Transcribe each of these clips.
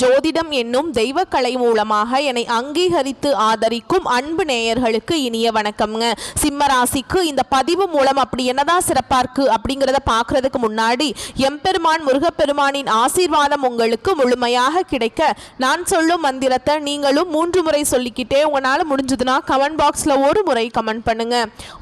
ஜோதிடம் என்னும் தெய்வக்கலை மூலமாக என்னை அங்கீகரித்து ஆதரிக்கும் அன்பு நேயர்களுக்கு இனிய வணக்கம்ங்க. சிம்மராசிக்கு இந்த பதிவு மூலம் அப்படி என்னதான் சிறப்பா இருக்கு அப்படிங்கிறத பார்க்கறதுக்கு முன்னாடி எம்பெருமான் முருகப்பெருமானின் ஆசீர்வாதம் உங்களுக்கு முழுமையாக கிடைக்க நான் சொல்லும் மந்திரத்தை நீங்களும் 3 முறை சொல்லிக்கிட்டே உங்களால் முடிஞ்சதுன்னா கமெண்ட் பாக்ஸில் ஒரு முறை கமெண்ட் பண்ணுங்க.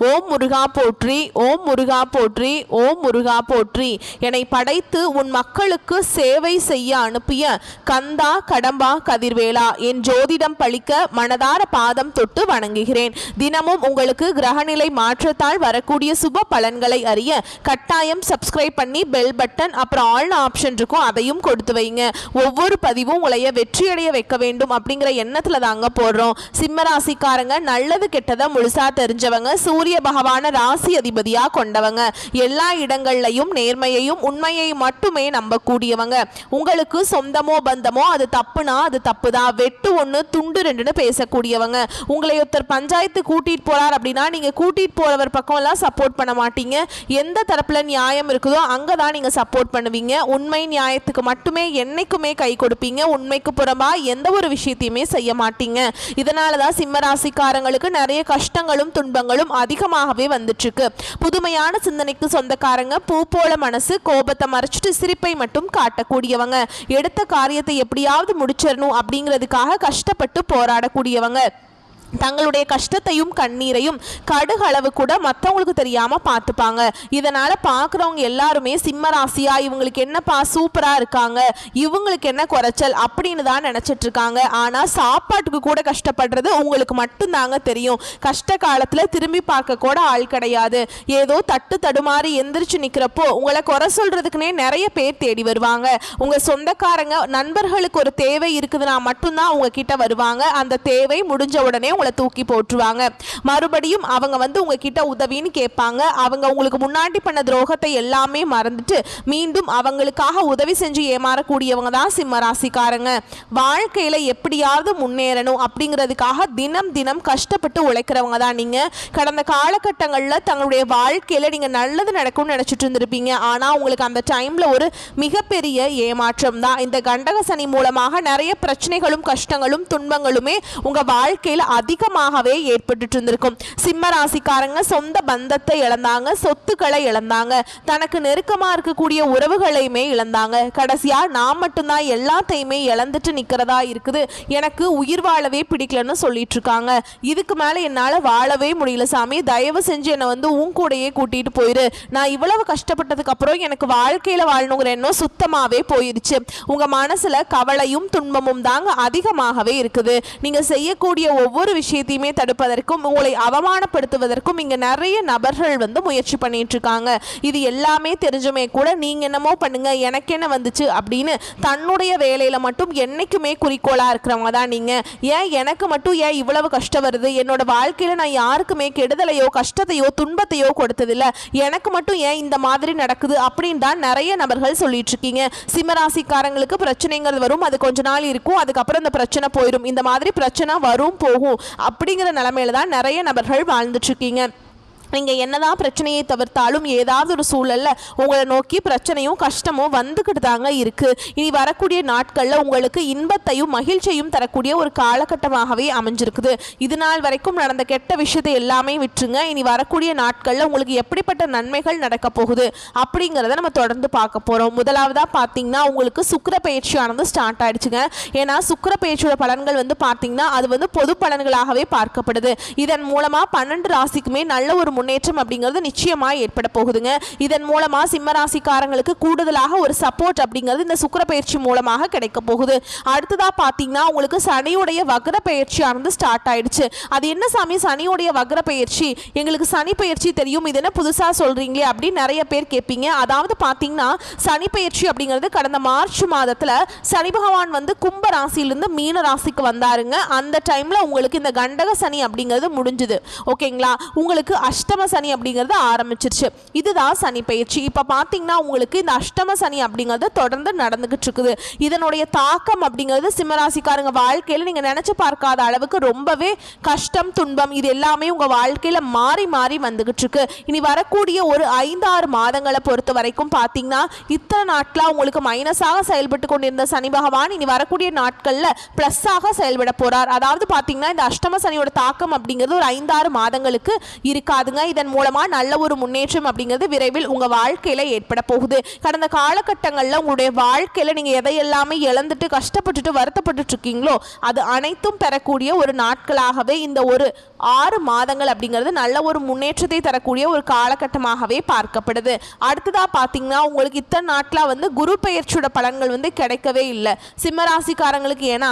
ஓம் முருகா போற்றி, ஓம் முருகா போற்றி, ஓம் முருகா போற்றி. என்னை படைத்து உன் மக்களுக்கு சேவை செய்ய அனுப்பிய கந்தா கடம்பா கதிர்வேலா, என் ஜோதிடம் பழிக்க மனதார பாதம் தொட்டு வணங்குகிறேன். தினமும் உங்களுக்கு கிரகநிலை மாற்றத்தால் வரக்கூடிய சுப பலன்களை அறிய கட்டாயம் சப்ஸ்கிரைப் பண்ணி பெல் பட்டன் அப்புறம் ஆல் ஆப்ஷன் இருக்கும், அதையும் கொடுத்து வைங்க. ஒவ்வொரு பதிவும் உங்களைய வெற்றியடைய வைக்க வேண்டும் அப்படிங்கிற எண்ணத்துல தாங்க போடுறோம். சிம்மராசிக்காரங்க நல்லது கெட்டதை முழுசா தெரிஞ்சவங்க, சூரிய பகவான ராசி அதிபதியா கொண்டவங்க, எல்லா இடங்கள்லையும் நேர்மையையும் உண்மையை மட்டுமே நம்பக்கூடியவங்க. உங்களுக்கு சொந்தமோ பந்தமோ அது தப்புனா அது தப்புதான், வெட்டு ஒன்று துண்டு ரெண்டுன்னு பேசக்கூடியவங்க. உங்களை ஒருத்தர் பஞ்சாயத்து கூட்டிட்டு போறார் அப்படின்னா நீங்க கூட்டிட்டு போறவர் பக்கம் எல்லாம் சப்போர்ட் பண்ண மாட்டீங்க. எந்த தரப்புல நியாயம் இருக்குதோ அங்கதான் நீங்க சப்போர்ட் பண்ணுவீங்க. உண்மை நியாயத்துக்கு மட்டுமே என்னைக்குமே கை கொடுப்பீங்க. உண்மைக்கு புறமா எந்த ஒரு விஷயத்தையுமே செய்ய மாட்டீங்க. இதனாலதான் சிம்மராசிக்காரங்களுக்கு நிறைய கஷ்டங்களும் துன்பங்களும் அதிகமாகவே வந்துட்டு இருக்கு. புதுமையான சிந்தனைக்கு சொந்தக்காரங்க, பூ போல மனசு, கோபத்தை மறைச்சிட்டு சிரிப்பை மட்டும் காட்டக்கூடியவங்க, எடுத்த காரியத்தை எப்படியாவது முடிச்சிடணும் அப்படிங்கிறதுக்காக கஷ்டப்பட்டு போராடக்கூடியவங்க, தங்களுடைய கஷ்டத்தையும் கண்ணீரையும் கடுகளவு கூட மற்றவங்களுக்கு தெரியாம பார்த்துப்பாங்க. இதனால பார்க்குறவங்க எல்லாருமே சிம்மராசியா இவங்களுக்கு என்னப்பா சூப்பரா இருக்காங்க, இவங்களுக்கு என்ன குறைச்சல் அப்படின்னு தான் நினைச்சிட்டு இருக்காங்க. ஆனா சாப்பாட்டுக்கு கூட கஷ்டப்படுறது உங்களுக்கு மட்டும்தாங்க தெரியும். கஷ்ட காலத்துல திரும்பி பார்க்க கூட ஆள் கிடையாது. ஏதோ தட்டு தடுமாறி எந்திரிச்சு நிக்கிறப்போ உங்களை குறை சொல்றதுக்குன்னே நிறைய பேர் தேடி வருவாங்க. உங்க சொந்தக்காரங்க நண்பர்களுக்கு ஒரு தேவை இருக்குதுன்னா மட்டும்தான் உங்க கிட்ட வருவாங்க. அந்த தேவை முடிஞ்ச உடனே உங்களை தூக்கி போட்டுருவாங்க. மறுபடியும் அவங்க உங்ககிட்ட உதவின்னு கேட்பாங்க. அவங்க உங்களுக்கு முன்னாடி பண்ண துரோகத்தை எல்லாமே மறந்துட்டு மீண்டும் அவங்களுக்காக உதவி செஞ்சு ஏமாறக்கூடியவங்க தான் சிம்மராசிக்காரங்க. வாழ்க்கையில எப்படியாவது முன்னேறணும் அப்படிங்கிறதுக்காக தினம் தினம் கஷ்டப்பட்டு உழைக்கிறவங்க தான் நீங்க. கடந்த காலகட்டங்களில் தங்களுடைய வாழ்க்கையில நீங்க நல்லது நடக்கும்னு நினைச்சிட்டு இருந்திருப்பீங்க. ஆனா உங்களுக்கு அந்த டைம்ல ஒரு மிகப்பெரிய ஏமாற்றம் தான். இந்த கண்டக சனி மூலமாக நிறைய பிரச்சனைகளும் கஷ்டங்களும் துன்பங்களுமே உங்க வாழ்க்கையில அதிகமாகவே ஏற்பட்டு இருந்திருக்கும். சிம்ம ராசிக்காரங்க சொந்த பந்தத்தை இழந்தாங்க, சொத்துக்களை இழந்தாங்க, தனக்கு நெருக்கமா இருக்கக்கூடிய உறவுகளையுமே இழந்தாங்க. கடைசியா நான் மட்டும்தான் எல்லாத்தையுமே இழந்துட்டு நிக்கிறதா இருக்குது, எனக்கு உயிர் வாழவே பிடிக்கலன்னு சொல்லிட்டு இருக்காங்க. இதுக்கு மேல என்னால வாழவே முடியல சாமி, தயவு செஞ்சு என்னை உன் கூடையே கூட்டிட்டு போயிரு. நான் இவ்வளவு கஷ்டப்பட்டதுக்கு அப்புறம் எனக்கு வாழ்க்கையில வாழணுங்கிற எண்ணம் சுத்தமாவே போயிருச்சு. உங்க மனசுல கவலையும் துன்பமும் தாங்க அதிகமாகவே இருக்குது. நீங்க செய்யக்கூடிய ஒவ்வொரு விஷயத்தையுமே தடுப்பதற்கும் உங்களை அவமானப்படுத்துவதற்கும் இங்க நிறைய நபர்கள் முயற்சி பண்ணிட்டு இருக்காங்க. இது எல்லாமே தெரிஞ்சுமே கூட நீங்க என்னமோ பண்ணுங்க எனக்கு என்ன வந்துச்சு அப்படின்னு தன்னுடைய வேலையில மட்டும் என்னைக்குமே குறிக்கோளா இருக்கிறவங்க தான் நீங்க. ஏன் எனக்கு மட்டும் ஏன் இவ்வளவு கஷ்டம் வருது, என்னோட வாழ்க்கையில நான் யாருக்குமே கெடுதலையோ கஷ்டத்தையோ துன்பத்தையோ கொடுத்ததில்லை, எனக்கு மட்டும் ஏன் இந்த மாதிரி நடக்குது அப்படின்னு தான் நிறைய நபர்கள் சொல்லிட்டு இருக்கீங்க. சிம்மராசிக்காரங்களுக்கு பிரச்சனைங்கிறது வரும், அது கொஞ்ச நாள் இருக்கும், அதுக்கப்புறம் இந்த பிரச்சனை போயிடும். இந்த மாதிரி பிரச்சனை வரும் போகும் அப்படிங்கிற நிலைமையில தான் நிறைய நபர்கள் வாழ்ந்துட்டு இருக்கீங்க. நீங்கள் என்னதான் பிரச்சனையை தவிர்த்தாலும் ஏதாவது ஒரு சூழல்ல உங்களை நோக்கி பிரச்சனையும் கஷ்டமும் வந்துக்கிட்டு தாங்க இருக்குது. இனி வரக்கூடிய நாட்களில் உங்களுக்கு இன்பத்தையும் மகிழ்ச்சியும் தரக்கூடிய ஒரு காலகட்டமாகவே அமைஞ்சிருக்குது. இது நாள் வரைக்கும் நடந்த கெட்ட விஷயத்தை எல்லாமே விட்டுருங்க. இனி வரக்கூடிய நாட்களில் உங்களுக்கு எப்படிப்பட்ட நன்மைகள் நடக்க போகுது அப்படிங்கிறத நம்ம தொடர்ந்து பார்க்க போகிறோம். முதலாவதாக பார்த்தீங்கன்னா உங்களுக்கு சுக்கிர பயிற்சியானது ஸ்டார்ட் ஆயிடுச்சுங்க. ஏன்னா சுக்கிர பயிற்சியோட பலன்கள் பார்த்தீங்கன்னா அது பொது பலன்களாகவே பார்க்கப்படுது. இதன் மூலமாக 12 ராசிக்குமே நல்ல ஒரு முன்னேற்றம் அப்படிங்கிறது நிச்சயமாக ஏற்பட போகுதுங்க. இதன் மூலமா சிம்ம ராசிக்காரங்களுக்கு கூடுதலாக ஒரு சப்போர்ட் அப்படிங்கிறது இந்த சுக்கிர பயிற்சி மூலமாக கிடைக்க போகுது. அடுத்ததா பாத்தீங்கன்னா உங்களுக்கு சனியுடைய வக்ர பயிற்சியானது ஸ்டார்ட் ஆயிடுச்சு. அது என்ன சாமி சனியுடைய வக்ர பயிற்சி, எங்களுக்கு சனி பயிற்சி தெரியும், இது என்ன புதுசா சொல்றீங்களே அப்படின்னு நிறைய பேர் கேட்பீங்க. அதாவது பாத்தீங்கன்னா சனி பயிற்சி அப்படிங்கிறது கடந்த மார்ச் மாதத்துல சனி பகவான் கும்ப ராசியிலிருந்து மீன ராசிக்கு வந்தாருங்க. அந்த டைம்ல உங்களுக்கு இந்த கண்டக சனி அப்படிங்கிறது முடிஞ்சுது. ஓகேங்களா, உங்களுக்கு அஷ்டம சனி அப்படிங்கிறது ஆரம்பிச்சிருச்சு. இதுதான் சனி பயிற்சி. இப்போ பார்த்தீங்கன்னா உங்களுக்கு இந்த அஷ்டம சனி அப்படிங்கிறது தொடர்ந்து நடந்துகிட்டு இருக்குது. இதனுடைய தாக்கம் அப்படிங்கிறது சிம்மராசிக்காரங்க வாழ்க்கையில் நீங்கள் நினைச்சு பார்க்காத அளவுக்கு ரொம்பவே கஷ்டம், துன்பம் இது எல்லாமே உங்கள் வாழ்க்கையில் மாறி மாறி வந்துகிட்டு இருக்கு. இனி வரக்கூடிய ஒரு 5-6 மாதங்களை பொறுத்த வரைக்கும் பார்த்தீங்கன்னா இத்தனை நாட்களாக உங்களுக்கு மைனஸாக செயல்பட்டு கொண்டிருந்த சனி பகவான் இனி வரக்கூடிய நாட்களில் ப்ளஸ்ஸாக செயல்பட போறார். அதாவது பார்த்தீங்கன்னா இந்த அஷ்டம சனியோட தாக்கம் அப்படிங்கிறது ஒரு 5-6 மாதங்களுக்கு இருக்காதுங்க. இதன் மூலமா நல்ல ஒரு முன்னேற்றம் அப்படிங்கிறது விரைவில் உங்க வாழ்க்கையில ஏற்பட போகுது. கடந்த காலகட்டங்களில் உங்களுடைய வாழ்க்கையில நீங்க எதையெல்லாமே இழந்துட்டு கஷ்டப்பட்டுட்டு வருத்தப்பட்டு இருக்கீங்களோ அது அனைத்தும் பெறக்கூடிய ஒரு நாட்களாகவே இந்த ஒரு 6 மாதங்கள் அப்படிங்கிறது நல்ல ஒரு முன்னேற்றத்தை தரக்கூடிய ஒரு காலகட்டமாகவே பார்க்கப்படுது. அடுத்ததா பார்த்தீங்கன்னா உங்களுக்கு இத்தனை நாட்களா குரு பெயர்ச்சியோட பலன்கள் கிடைக்கவே இல்லை சிம்மராசிக்காரங்களுக்கு. ஏன்னா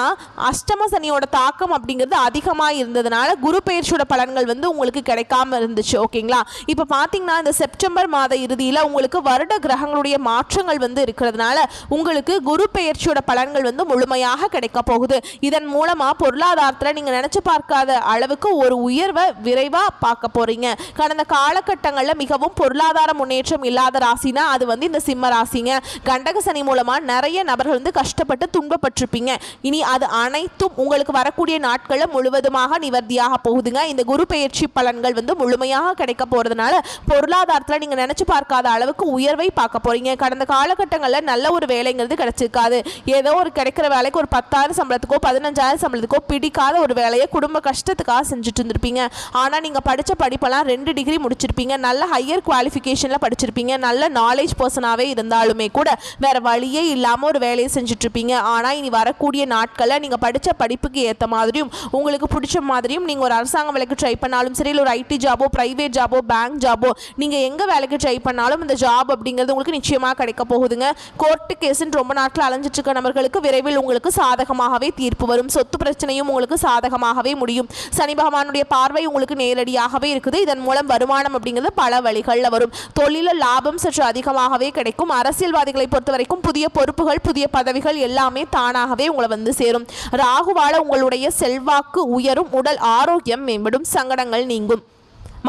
அஷ்டம சனியோட தாக்கம் அப்படிங்கிறது அதிகமாக இருந்ததுனால குரு பெயர்ச்சியோட பலன்கள் உங்களுக்கு கிடைக்காம இருந்துச்சு. ஓகேங்களா? இப்போ பார்த்தீங்கன்னா இந்த செப்டம்பர் மாத இறுதியில் உங்களுக்கு வருட கிரகங்களுடைய மாற்றங்கள் இருக்கிறதுனால உங்களுக்கு குரு பெயர்ச்சியோட பலன்கள் முழுமையாக கிடைக்க போகுது. இதன் மூலமா பொருளாதாரத்தில் நீங்க நினைச்சு பார்க்காத அளவுக்கு ஒரு உயர்வை விரைவா பார்க்க போறீங்க. கடந்த காலகட்டங்களில் மிகவும் பொருளாதார முன்னேற்றம் இல்லாத ராசினா அது இந்த சிம்ம ராசிங்க. கண்டக சனி மூலமா நிறைய நபர்கள் கஷ்டப்பட்டு துன்பப்பட்டிருப்பீங்க. இனி அது அனைத்தும் உங்களுக்கு வரக்கூடிய நாட்களில் முழுவதுமாக நிவர்த்தியாக போகுதுங்க. இந்த குரு பெயர்ச்சி பலன்கள் முழுமையாக கிடைக்க போறதுனால பொருளாதாரத்தில் நீங்க நினைச்சு பார்க்காத அளவுக்கு உயர்வை பார்க்க போறீங்க. கடந்த காலகட்டங்களில் நல்ல ஒரு வேலைங்கிறது கிடைச்சிருக்காது. ஏதோ ஒரு கிடைக்கிற வேலைக்கு ஒரு 10,000 சம்பளத்துக்கோ 15,000 சம்பளத்துக்கோ பிடிக்காத ஒரு வேலையை குடும்ப கஷ்டத்துக்காக செஞ்சுட்டு இருந்திருப்பீங்க. ஆனால் நீங்கள் படித்த படிப்பெல்லாம் 2 டிகிரி முடிச்சிருப்பீங்க, நல்ல ஹையர் குவாலிஃபிகேஷனில் படிச்சிருப்பீங்க, நல்ல நாலேஜ் பர்சனாகவே இருந்தாலுமே கூட வேற வழியே இல்லாமல் ஒரு வேலையை செஞ்சுட்டு இருப்பீங்க. ஆனால் இனி வரக்கூடிய நாட்களில் நீங்கள் படித்த படிப்புக்கு ஏற்ற மாதிரியும் உங்களுக்கு பிடிச்ச மாதிரியும் நீங்கள் ஒரு அரசாங்க வேலைக்கு ட்ரை பண்ணாலும் சரி, இல்லை ஒரு ஐடி ஜாபோ, பிரைவேட் ஜாபோ, பேங்க் ஜாபோ, நீங்கள் எங்கே வேலைக்கு ட்ரை பண்ணாலும் இந்த ஜாப் அப்படிங்கிறது உங்களுக்கு நிச்சயமாக கிடைக்க போகுதுங்க. கோர்ட்டு கேஸுன்னு ரொம்ப நாட்கள் அலைஞ்சிட்டு இருக்க நபர்களுக்கு விரைவில் உங்களுக்கு சாதகமாகவே தீர்ப்பு வரும். சொத்து பிரச்சனையும் உங்களுக்கு சாதகமாகவே முடியும். சனி பகவானுடைய பார்வை உங்களுக்கு நேரடியாகவே இருக்குது. இதன் மூலம் வருமானம் அப்படிங்கிறது பல வழிகளில் வரும். தொழிலில் லாபம் சற்று அதிகமாகவே கிடைக்கும். அரசியல்வாதிகளை பொறுத்த வரைக்கும் புதிய பொறுப்புகள், புதிய பதவிகள் எல்லாமே தானாகவே உங்களை சேரும். ராகுவால உங்களுடைய செல்வாக்கு உயரும், உடல் ஆரோக்கியம் மேம்படும், சங்கடங்கள் நீங்கும்.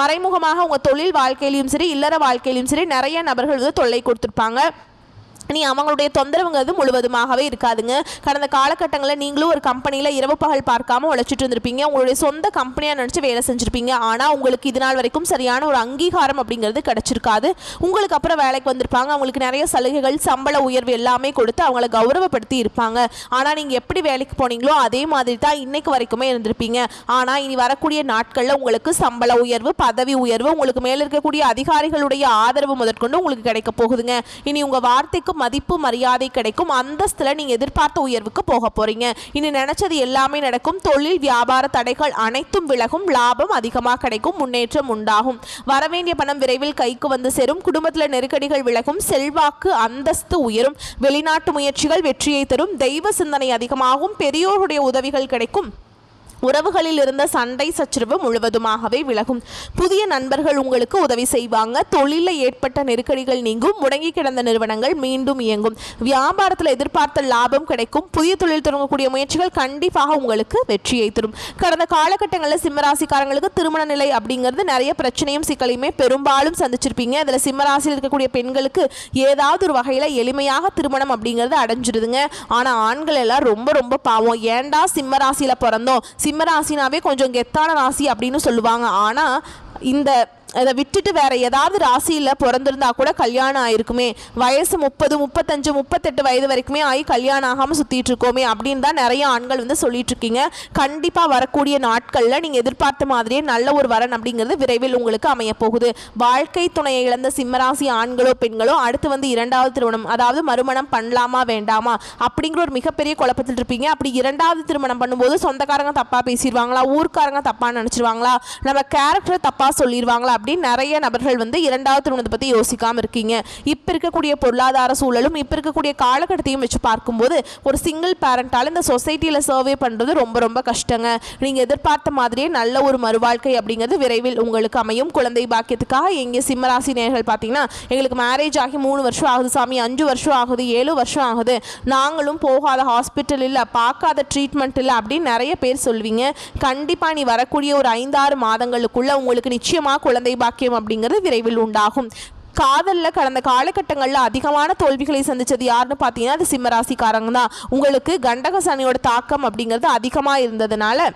மறைமுகமாக உங்கள் தொழில் வாழ்க்கையிலும் சரி, இல்லற வாழ்க்கையிலும் சரி நிறைய நபர்கள் தொல்லை கொடுத்துருப்பாங்க. நீ அவங்களுடைய தொந்தரவுங்கிறது முழுவதுமாகவே இருக்காதுங்க. கடந்த காலகட்டங்களில் நீங்களும் ஒரு கம்பெனியில் இரவு பகல் பார்க்காம உழைச்சிட்டு இருந்திருப்பீங்க. உங்களுடைய சொந்த கம்பெனியாக நினச்சி வேலை செஞ்சுருப்பீங்க. ஆனால் உங்களுக்கு இது நாள் வரைக்கும் சரியான ஒரு அங்கீகாரம் அப்படிங்கிறது கிடச்சிருக்காது. உங்களுக்கு அப்புறம் வேலைக்கு வந்திருப்பாங்க. அவங்களுக்கு நிறைய சலுகைகள், சம்பள உயர்வு எல்லாமே கொடுத்து அவங்கள கௌரவப்படுத்தி இருப்பாங்க. ஆனால் நீங்கள் எப்படி வேலைக்கு போனீங்களோ அதே மாதிரி தான் இன்னைக்கு வரைக்குமே இருந்திருப்பீங்க. ஆனால் இனி வரக்கூடிய நாட்களில் உங்களுக்கு சம்பள உயர்வு, பதவி உயர்வு, உங்களுக்கு மேலே இருக்கக்கூடிய அதிகாரிகளுடைய ஆதரவு முதற்கொண்டு உங்களுக்கு கிடைக்க போகுதுங்க. இனி உங்கள் வார்த்தைக்கு மதிப்பு மரியாதை கிடைக்கும். அந்தஸ்துல நீங்க எதிர்பார்த்த உயர்வுக்கு போக போறீங்க. இனி நினைச்சது எல்லாமே நடக்கும். தொழில் வியாபார தடைகள் அனைத்தும் விலகும். லாபம் அதிகமாக கிடைக்கும். முன்னேற்றம் உண்டாகும். வரவேண்டிய பணம் விரைவில் கைக்கு சேரும். குடும்பத்தில் நெருக்கடிகள் விலகும். செல்வாக்கு அந்தஸ்து உயரும். வெளிநாட்டு முயற்சிகள் வெற்றியை தரும். தெய்வ சிந்தனை அதிகமாகும். பெரியோருடைய உதவிகள் கிடைக்கும். உறவுகளில் இருந்த சண்டை சச்சரவு முழுவதுமாகவே விலகும். புதிய நண்பர்கள் உங்களுக்கு உதவி செய்வாங்க. தொழிலில் ஏற்பட்ட நெருக்கடிகள் நீங்கும். முடங்கி கிடந்த நிறுவனங்கள் மீண்டும் இயங்கும். வியாபாரத்தில் எதிர்பார்த்த லாபம் கிடைக்கும். புதிய தொழில் தொடங்கக்கூடிய முயற்சிகள் கண்டிப்பாக உங்களுக்கு வெற்றியை தரும். கடந்த காலகட்டங்களில் சிம்மராசிக்காரங்களுக்கு திருமண நிலை அப்படிங்கிறது நிறைய பிரச்சனையும் சிக்கலையுமே பெரும்பாலும் சந்திச்சிருப்பீங்க. அதில் சிம்மராசியில் இருக்கக்கூடிய பெண்களுக்கு ஏதாவது ஒரு வகையில் எளிமையாக திருமணம் அப்படிங்கிறது அடைஞ்சிருதுங்க. ஆனால் ஆண்கள் எல்லாம் ரொம்ப ரொம்ப பாவம். ஏண்டா சிம்மராசியில் பிறந்தோம், சிம்மராசினாவே கொஞ்சம் கெத்தான ராசி அப்படின்னு சொல்லுவாங்க. ஆனால் அதை விட்டுட்டு வேற ஏதாவது ராசியில் பிறந்திருந்தா கூட கல்யாணம் ஆயிருக்குமே, வயசு 30, 35, 38 வயது வரைக்குமே ஆகி கல்யாணம் ஆகாமல் சுற்றிட்டு இருக்கோமே அப்படின்னு தான் நிறைய ஆண்கள் சொல்லிட்டு இருக்கீங்க. கண்டிப்பாக வரக்கூடிய நாட்களில் நீங்கள் எதிர்பார்த்த மாதிரியே நல்ல ஒரு வரன் அப்படிங்கிறது விரைவில் உங்களுக்கு அமைய போகுது. வாழ்க்கை துணையை இழந்த சிம்மராசி ஆண்களோ பெண்களோ அடுத்து 2வது திருமணம், அதாவது மறுமணம் பண்ணலாமா வேண்டாமா அப்படிங்கிற ஒரு மிகப்பெரிய குழப்பத்தில் இருப்பீங்க. அப்படி 2வது திருமணம் பண்ணும்போது சொந்தக்காரங்க தப்பாக பேசிடுவாங்களா, ஊர்க்காரங்க தப்பாக நினச்சிருவாங்களா, நம்ம கேரக்டர் தப்பாக சொல்லிடுவாங்களா அப்படின்னு நிறைய நபர்கள் 2வது திருமணத்தை பற்றி யோசிக்காமல் இருக்கீங்க. இப்போ இருக்கக்கூடிய பொருளாதார சூழலும் இப்போ இருக்கக்கூடிய காலகட்டத்தையும் வச்சு பார்க்கும்போது ஒரு சிங்கிள் பேரண்டால் இந்த சொசைட்டியில் சர்வே பண்ணுறது ரொம்ப ரொம்ப கஷ்டங்க. நீங்கள் எதிர்பார்த்த மாதிரியே நல்ல ஒரு மறுவாழ்க்கை அப்படிங்கிறது விரைவில் உங்களுக்கு அமையும். குழந்தை பாக்கியத்துக்காக எங்கே சிம்மராசி நேயர்கள் பார்த்தீங்கன்னா எங்களுக்கு மேரேஜ் ஆகி 3 வருஷம் ஆகுது சாமி, 5 வருஷம் ஆகுது, 7 வருஷம் ஆகுது, நாங்களும் போகாத ஹாஸ்பிட்டல் இல்லை, பார்க்காத ட்ரீட்மெண்ட் இல்லை அப்படின்னு நிறைய பேர் சொல்வீங்க. கண்டிப்பாக நீ வரக்கூடிய ஒரு 5-6 மாதங்களுக்குள்ள உங்களுக்கு நிச்சயமாக குழந்தை குழந்தை பாக்கியம் அப்படிங்கிறது விரைவில் உண்டாகும். காதலில் கடந்த காலகட்டங்களில் அதிகமான தோல்விகளை சந்தித்தது யாருன்னு பார்த்தீங்கன்னா அது சிம்மராசிக்காரங்க தான். உங்களுக்கு கண்டக சனியோட தாக்கம் அப்படிங்கிறது அதிகமாக இருந்ததுனால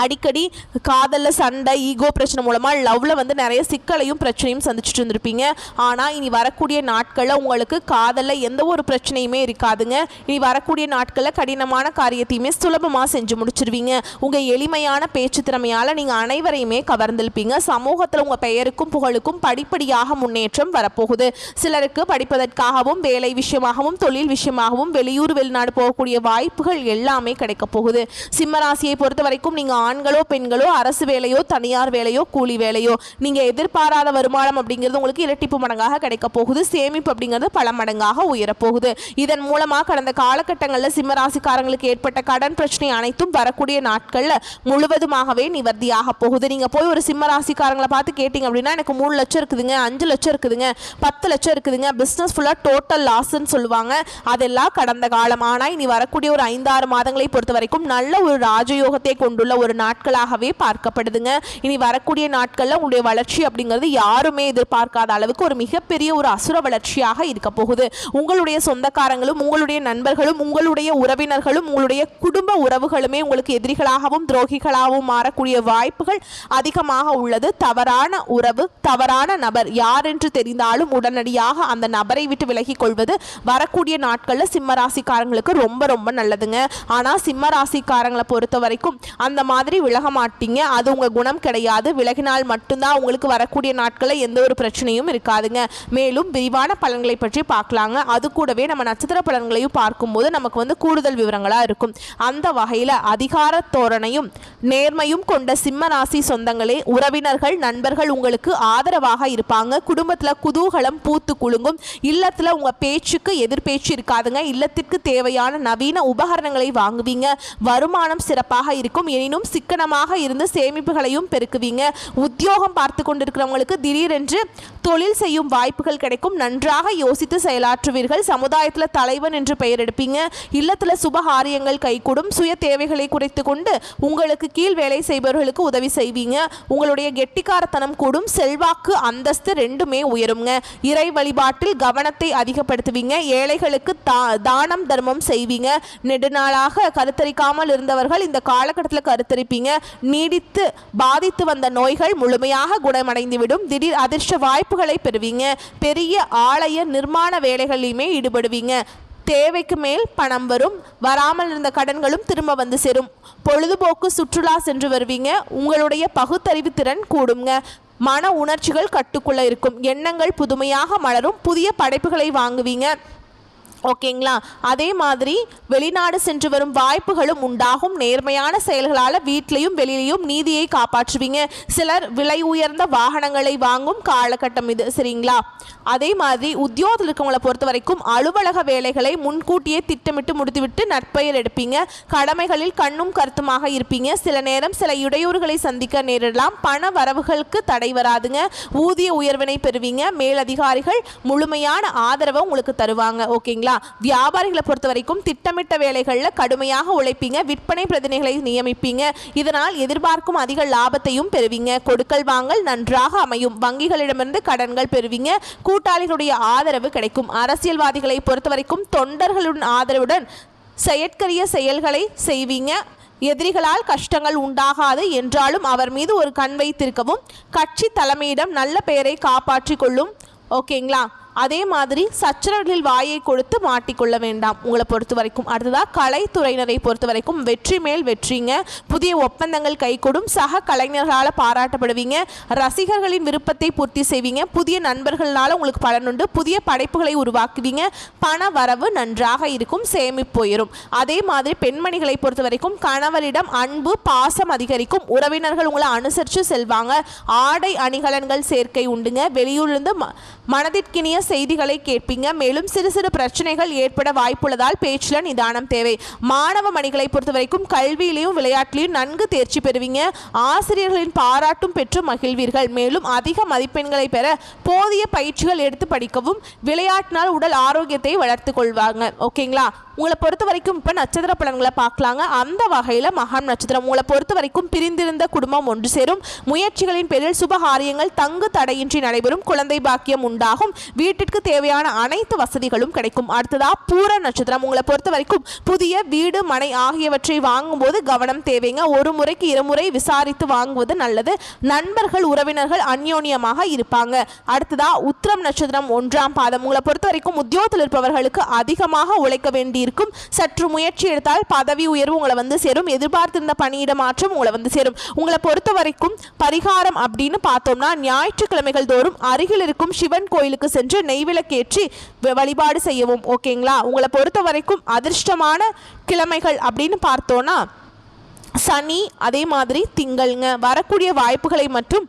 அடிக்கடி காதலில் சண்டை, ஈகோ பிரச்சனை மூலமாக லவ்வில் நிறைய சிக்கலையும் பிரச்சனையும் சந்திச்சுட்டு இருந்திருப்பீங்க. ஆனால் இனி வரக்கூடிய நாட்களில் உங்களுக்கு காதலில் எந்த ஒரு பிரச்சனையுமே இருக்காதுங்க. இனி வரக்கூடிய நாட்களில் கடினமான காரியத்தையுமே சுலபமாக செஞ்சு முடிச்சிருவீங்க. உங்கள் எளிமையான பேச்சு திறமையால் நீங்கள் அனைவரையுமே கவர்ந்திருப்பீங்க. சமூகத்தில் உங்கள் பெயருக்கும் புகழுக்கும் படிப்படியாக முன்னேற்றம் வரப்போகுது. சிலருக்கு படிப்பதற்காகவும் வேலை விஷயமாகவும் தொழில் விஷயமாகவும் வெளியூர் வெளிநாடு போகக்கூடிய வாய்ப்புகள் எல்லாமே கிடைக்க போகுது. சிம்மராசியை பொறுத்த வரைக்கும் நீங்கள் ஆண்களோ பெண்களோ அரசு வேலையோ தனியார் வேலையோ கூலி வேலையோ நீங்கள் எதிர்பாராத வருமானம் அப்படிங்கிறது உங்களுக்கு இரட்டிப்பு மடங்காக கிடைக்க போகுது. சேமிப்பு அப்படிங்கிறது பல மடங்காக உயரப்போகுது. இதன் மூலமாக கடந்த காலகட்டங்களில் சிம்மராசிக்காரங்களுக்கு ஏற்பட்ட கடன் பிரச்சனை அனைத்தும் வரக்கூடிய நாட்களில் முழுவதுமாகவே நிவர்த்தியாக போகுது. நீங்கள் போய் ஒரு சிம்மராசிக்காரங்களை பார்த்து கேட்டிங்க அப்படின்னா எனக்கு 3 லட்சம் இருக்குதுங்க, 5 லட்சம் இருக்குதுங்க, 10 லட்சம் இருக்குதுங்க, பிஸ்னஸ் ஃபுல்லாக டோட்டல் லாஸ்ன்னு சொல்லுவாங்க. அதெல்லாம் கடந்த காலம். ஆனால் இனி வரக்கூடிய ஒரு 5-6 மாதங்களை பொறுத்த வரைக்கும் நல்ல ஒரு ராஜயோகத்தை கொண்டுள்ள ஒரு நாட்களாகவே பார்க்கப்படுதுங்க. இனி வரக்கூடிய நாட்களில் உங்களுடைய வளர்ச்சி அப்படிங்கிறது யாருமே எதிர்பார்க்காத அளவுக்கு ஒரு மிகப்பெரிய ஒரு அசுர வளர்ச்சியாக இருக்க போகுது. உங்களுடைய சொந்தக்காரங்களும் உங்களுடைய நண்பர்களும் உங்களுடைய உறவினர்களும் உங்களுடைய குடும்ப உறவுகளுமே உங்களுக்கு எதிரிகளாகவும் துரோகிகளாகவும் மாறக்கூடிய வாய்ப்புகள் அதிகமாக உள்ளது. தவறான உறவு, தவறான நபர் யார் என்று தெரிந்தாலும் உடனடியாக அந்த நபரை விட்டு விலகிக் கொள்வது வரக்கூடிய நாட்களில் சிம்மராசிக்காரங்களுக்கு ரொம்ப ரொம்ப நல்லதுங்க. ஆனால் சிம்மராசிக்காரங்களை பொறுத்த வரைக்கும் அந்த மாதிரி விலக மாட்டீங்க. அது உங்க குணம் கிடையாது. விலகினால் மட்டும்தான் உங்களுக்கு வரக்கூடிய நாட்களில் எந்த ஒரு பிரச்சனையும் இருக்காதுங்க. மேலும் விரிவான பலன்களை பற்றி பார்க்கலாங்க. அது கூடவே நம்ம நட்சத்திர பலன்களையும் பார்க்கும்போது நமக்கு கூடுதல் விவரங்களா இருக்கும். அந்த வகையில் அதிகார தோரணையும் நேர்மையும் கொண்ட சிம்ம ராசி சொந்தங்களே, உறவினர்கள் நண்பர்கள் உங்களுக்கு ஆதரவாக இருப்பாங்க. குடும்பத்தில் குதூகலம் பூத்து குலுங்கும். இல்லத்தில் உங்க பேச்சுக்கு எதிர்பேச்சு இருக்காதுங்க. இல்லத்திற்கு தேவையான நவீன உபகரணங்களை வாங்குவீங்க. வருமானம் சிறப்பாக இருக்கும். எனினும் சிக்கனமாக இருந்து சேமிப்புகளையும் பெருக்குவீங்க. உத்தியோகம் பார்த்து கொண்டிருக்கிறவங்களுக்கு திடீரென்று தொழில் செய்யும் வாய்ப்புகள் கிடைக்கும். நன்றாக யோசித்து செயலாற்றுவீர்கள். சமுதாயத்தில் தலைவன் என்று பெயர் எடுப்பீங்க. இல்லத்தில் சுபகாரியங்கள் கைகூடும். சுய தேவைகளை குறைத்து கொண்டு உங்களுக்கு கீழ் வேலை செய்பவர்களுக்கு உதவி செய்வீங்க. உங்களுடைய கெட்டிக்காரத்தனம் கூடும். செல்வாக்கு அந்தஸ்து ரெண்டுமே உயருங்க. இறை வழிபாட்டில் கவனத்தை அதிகப்படுத்துவீங்க. ஏழைகளுக்கு தானம் தர்மம் செய்வீங்க. நெடுநாளாக கருத்தரிக்காமல் இருந்தவர்கள் இந்த காலகட்டத்தில் கருத்தரிப்பீங்க. நீடித்து பாதித்து வந்த நோய்கள் முழுமையாக குணமடைந்துவிடும். திடீர் அதிர்ஷ்ட வாய்ப்புகளை பெறுவீங்க. பெரிய ஆலய நிர்மாண வேலைகளிலுமே ஈடுபடுவீங்க. தேவைக்கு மேல் பணம் வரும். வராமல் இருந்த கடன்களும் திரும்ப வந்து சேரும். பொழுதுபோக்கு சுற்றுலா சென்று வருவீங்க. உங்களுடைய பகுத்தறிவு திறன் கூடுங்க. மன உணர்ச்சிகள் கட்டுக்குள்ள இருக்கும். எண்ணங்கள் புதுமையாக மலரும். புதிய படைப்புகளை வாங்குவீங்க. ஓகேங்களா? அதே மாதிரி வெளிநாடு சென்று வரும் வாய்ப்புகளும் உண்டாகும். நேர்மையான செயல்களால் வீட்டிலையும் வெளியிலையும் நீதியை காப்பாற்றுவீங்க. சிலர் விலை உயர்ந்த வாகனங்களை வாங்கும் காலகட்டம் இது. சரிங்களா? அதே மாதிரி உத்தியோகத்தில் இருக்கவங்களை பொறுத்த வரைக்கும் அலுவலக வேலைகளை முன்கூட்டியே திட்டமிட்டு முடித்துவிட்டு நற்பெயர் எடுப்பீங்க. கடமைகளில் கண்ணும் கருத்துமாக இருப்பீங்க. சில நேரம் சில இடையூறுகளை சந்திக்க நேரிடலாம். பண வரவுகளுக்கு தடை வராதுங்க. ஊதிய உயர்வினை பெறுவீங்க. மேலதிகாரிகள் முழுமையான ஆதரவை உங்களுக்கு தருவாங்க. ஓகேங்களா? வியாபாரிகளை பொறுத்த வரைக்கும் திட்டமிட்ட வேலைகளில் கடுமையாக உழைப்பீங்க. விற்பனை பிரதிநிதிகளை நியமிப்பீங்க. இதனால் எதிர்பார்க்கும் அதிக லாபத்தையும் பெறுவீங்க. கொடுக்கல் வாங்கல் நன்றாக அமையும். வங்கிகளிடமிருந்து கடன்கள் பெறுவீங்க. கூட்டாளிகளுடைய ஆதரவு கிடைக்கும். அரசியல்வாதிகளை பொறுத்த வரைக்கும் தொண்டர்களுடன் ஆதரவுடன் செயற்கரிய செயல்களை செய்வீங்க. எதிரிகளால் கஷ்டங்கள் உண்டாகாது என்றாலும் அவர் மீது ஒரு கண் வைத்திருக்கவும். கட்சி தலைமையிடம் நல்ல பெயரை காப்பாற்றிக் கொள்ளும். ஓகேங்களா? அதே மாதிரி சச்சரவுகளில் வாயை கொடுத்து மாட்டிக்கொள்ள வேண்டாம் உங்களை பொறுத்த வரைக்கும். அடுத்ததாக கலைத்துறையினரை பொறுத்த வரைக்கும் வெற்றி மேல் வெற்றிங்க. புதிய ஒப்பந்தங்கள் கைகூடும். சக கலைஞர்களால் பாராட்டப்படுவீங்க. ரசிகர்களின் விருப்பத்தை பூர்த்தி செய்வீங்க. புதிய நண்பர்களால் உங்களுக்கு பலனுண்டு. புதிய படைப்புகளை உருவாக்குவீங்க. பண வரவு நன்றாக இருக்கும். சேமிப்பு உயரும். அதே மாதிரி பெண்மணிகளை பொறுத்த வரைக்கும் கணவரிடம் அன்பு பாசம் அதிகரிக்கும். உறவினர்கள் உங்களை அனுசரித்து செல்வாங்க. ஆடை அணிகலன்கள் சேர்க்கை உண்டுங்க. வெளியூரிலிருந்து மனதிற்கினிய செய்திகளை கேட்பீங்க. மேலும் சிறு சிறு பிரச்சனைகள் ஏற்பட வாய்ப்புள்ளதால் பேச்சில் நிதானம் தேவை. மாணவ மணிகளை பொறுத்த வரைக்கும் கல்வியிலையும் விளையாட்டிலையும் நன்கு தேர்ச்சி பெறுவீங்க. ஆசிரியர்களின் பாராட்டும் பெற்று மகிழ்வீர்கள். மேலும் அதிக மதிப்பெண்களை பெற போதிய பயிற்சிகள் எடுத்து படிக்கவும். விளையாட்டினால் உடல் ஆரோக்கியத்தை வளர்த்து கொள்வாங்க. ஓகேங்களா? உங்களை பொறுத்த வரைக்கும் இப்போ நட்சத்திர பலன்களை பார்க்கலாங்க. அந்த வகையில் மகம் நட்சத்திரம் உங்களை பொறுத்த வரைக்கும் பிரிந்திருந்த குடும்பம் ஒன்று சேரும், முயற்சிகளின் பேரில் சுபகாரியங்கள் தங்கு தடையின்றி நடைபெறும், குழந்தை பாக்கியம் உண்டாகும், வீட்டிற்கு தேவையான அனைத்து வசதிகளும் கிடைக்கும். அடுத்ததா பூர நட்சத்திரம் உங்களை பொறுத்த வரைக்கும் புதிய வீடு மனை ஆகியவற்றை வாங்கும்போது கவனம் தேவைங்க. ஒரு முறைக்கு இருமுறை விசாரித்து வாங்குவது நல்லது. நண்பர்கள் உறவினர்கள் அந்யோன்யமாக இருப்பாங்க. அடுத்ததா உத்திரம் நட்சத்திரம் 1ஆம் பாதம் உங்களை பொறுத்த வரைக்கும் உத்தியோகத்தில் இருப்பவர்களுக்கு அதிகமாக உழைக்க வேண்டியிருக்கும். சற்று முயற்சி எடுத்தால் பதவி உயர்வு உங்களை வந்து சேரும். எதிர்பார்த்திருந்த பணியிட மாற்றம் உங்களை வந்து சேரும். உங்களை பொறுத்த வரைக்கும் பரிகாரம் அப்படின்னு பார்த்தோம்னா ஞாயிற்றுக்கிழமைகள் தோறும் அருகில் இருக்கும் சிவன் கோயிலுக்கு சென்று நெய்விளக்கேற்றி வழிபாடு செய்யவும். ஓகேங்களா? உங்களை பொறுத்த வரைக்கும் அதிர்ஷ்டமான கிழமைகள் அப்படின்னு பார்த்தோன்னா சனி, அதே மாதிரி திங்கள்ங்க. வரக்கூடிய வாய்ப்புகளை மற்றும்